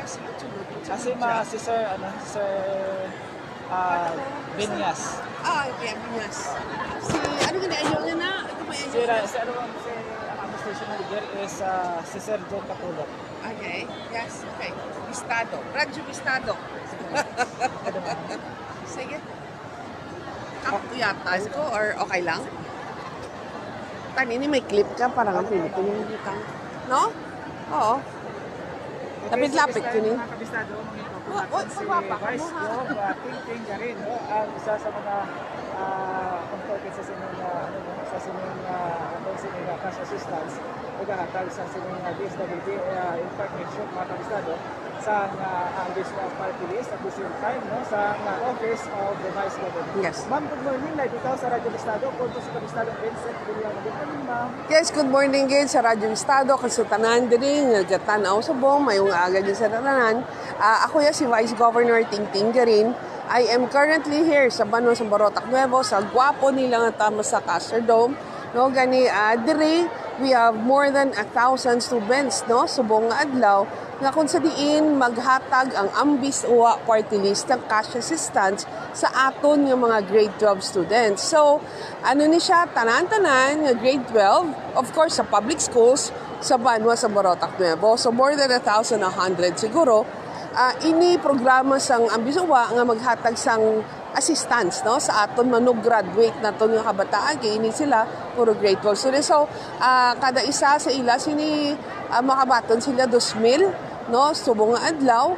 Kasi si Sir, Sir Binyas. Okay, Binyas. Ano nga ayaw niya na? Ito ba Si administration manager is si Sir John Catulog. Okay, yes, okay. Bistado. Radyo Bistado. Sige. Ako yata ko or okay lang? Tanini may clip ka para nga pinipinin ka. No? Oo. Lapit-lapit yun eh. Mga kabistado, si papa, Vice Gov, Ting Garin, no? Ang isa sa mga consultant sa sining cash assistance, naghahatag sa sining DSWD information, mga kabistado, sa additional party list at the same time, no, sa office of the Vice Governor. Yes. Ma'am, good morning. Live ikaw sa Radyo Estado. Punto sa Kabistado Vincent Villar. Good morning, ma'am. Yes, good morning again sa Radyo Estado, kasutanan din, nagkatanaw sa buong, mayong aga din sa tananan. Ako si Vice Governor Ting Garin. I am currently here sa Banwa sa Barotac Nuevo, sa gwapo nila nga tama sa Castor Dome. No, gani, dire, we have more than 1,000 students, no, sa buong adlaw, nga kung sa diin maghatag ang Ambis Uwa Party List ng cash assistance sa aton ng mga grade 12 students. So, ano ni siya, tanan-tanan, nga grade 12, of course, sa public schools, sa Banwa sa Barotac Nuevo. So, more than 1,100 siguro. Ini programa sang Ambis Uwa nga maghatag sang assistance, no, sa aton manog-graduate na to nga kabataan, kaya ini sila puro grade 12 students. So, kada isa sa ila sini makabaton sila 2,000, no, subong nga adlaw,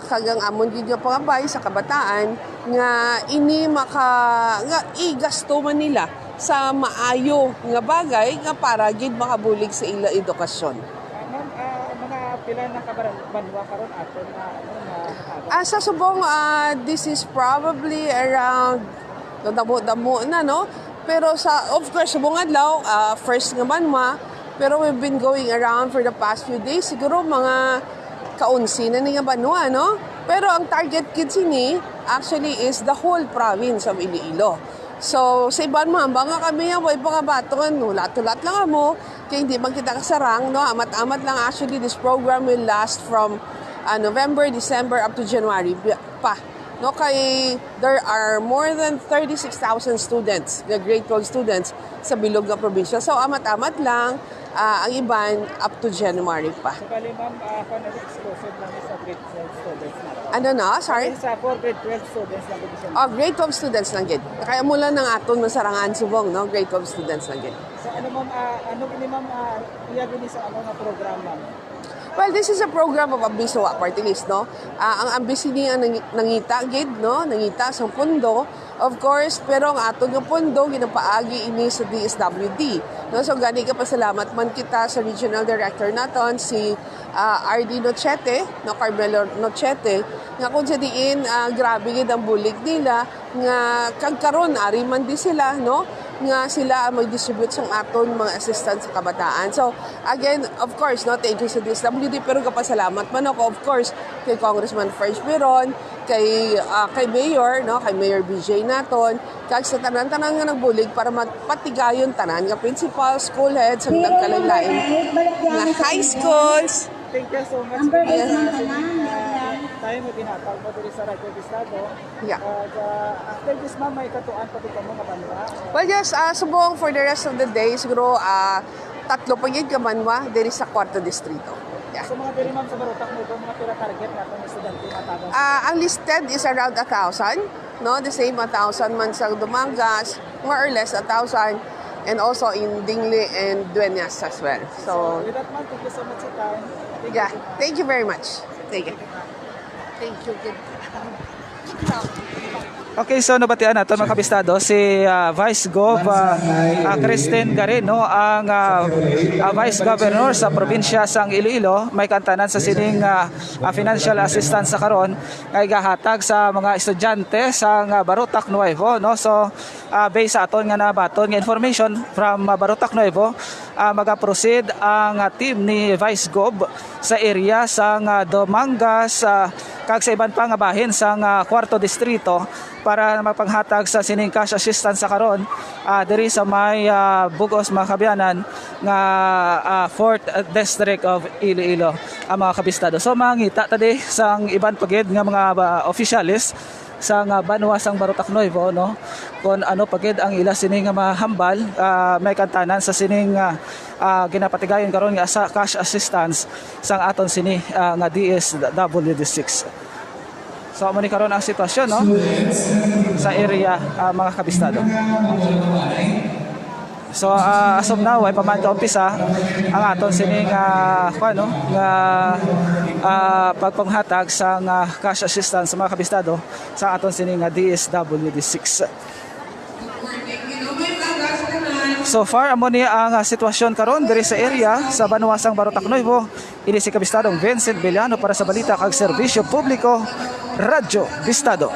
kagang amon gid nga pangabay sa kabataan nga ini nga igasto man nila sa maayo nga bagay nga para gid makabulig sa ila edukasyon. Ma'am, mga pila na kabanwa karon aton Sa subong, this is probably around damo na, no? Pero of course, subong adlaw, first nga banwa, pero we've been going around for the past few days, siguro mga kaunsi na nga banwa, no? Pero ang target kids ini actually is the whole province of Iloilo. So, sa iban mo, nga kami yan, way pangabaton, ulat-ulat lang mo, kaya hindi man kita kasarang, no? Amat-amat lang actually, this program will last from November, December, up to January pa. No, kay there are more than 36,000 students, the grade 12 students sa bilog nga probinsya. So, amat-amat lang, ang iban up to January pa. So, bali ma'am, exclusive lang sa grade 12 students na. Ano na? Sorry? Sa grade 12 students lang division. Grade 12 students lang gid. Kaya mula ng aton masarangan subong, no? Grade 12 students lang gid. So, ano ma'am, iya din sa nga program, ma'am? Well, this is a program of Ambis Uwa Party List, no? Ang Ambis niya nangita gid, no? Nangita sa pondo, of course, pero ang aton nga pondo ginapaagi ini sa DSWD, no? So gani ka pasalamat man kita sa regional director naton si RD Nochete, no, Carmelo Nochete, nga kung sa diin grabe gid ang bulig nila nga kagkaron ari man di sila, no? Nga sila mag-distribute sa aton mga assistance sa kabataan. So, again, of course, no, thank you sa DSWD, pero kapasalamat man ako, of course, kay Congressman Ferge Biron, kay Mayor, no, kay Mayor BJ naton, kag sa tanan-tanan nga nagbulig para magpatigayon tanan nga principal, school heads, hanggang kalalain nga high schools. Thank you so much. Tayo mo binatag mo dito sa Radyo Estado. Yeah. After this, ma'am, may katuan pa dito mga banwa? Well, yes, subong for the rest of the day, siguro 3 pa yun kabanwa diri sa 4th distrito. Yeah. So mga diri ma'am sa Barotac mo, mga pira target natin ng estudyante matagang? Ang listed is around 1,000, no? The same 1,000 man sa Dumangas, more or less 1,000, and also in Dingle and Dueñas as well. So with that, ma'am, thank you so much sa time. Thank you very much. Thank you. Thank you. Okay, so nabatian natin mga kabistado si Vice Gov Kristen Garin, no, ang Vice Governor sa probinsya sang Iloilo, may kantanan sa sining financial assistance sa karon nga igahatag sa mga estudyante sang Barotac Nuevo, no. So based sa aton nga nabaton nga information from Barotac Nuevo, maga-proceed ang team ni Vice Gov sa area sang Dumangas, kag sa iban pa nga bahin sa kwarto distrito para mapanghatag sa sining cash assistance sa karon diri sa may Bugos mga kabyanan nga 4th District of Iloilo ang mga kabistado. So mangita tadi sang iban pagid nga mga officialis sa Banwa sang Barotac Nuevo, no, kung ano pagid ang ila sining nga mahambal may kantanan sa sining ginapatigayon karon nga sa cash assistance sang aton sini nga DSWD6. So amo ni karon ang sitwasyon, no, sa area mga kabistado. So as of now ay paman ka umpisa ang aton sining kuno nga pagpanghatag sa cash assistance sa mga kabistado sa aton sining DSWD6. So far amo ni ang sitwasyon karon diri sa area sa Banwasang Barotac Nuevo. Ini si kabistadong Vincent Villano para sa balita kag serbisyo publiko Radyo Bistado.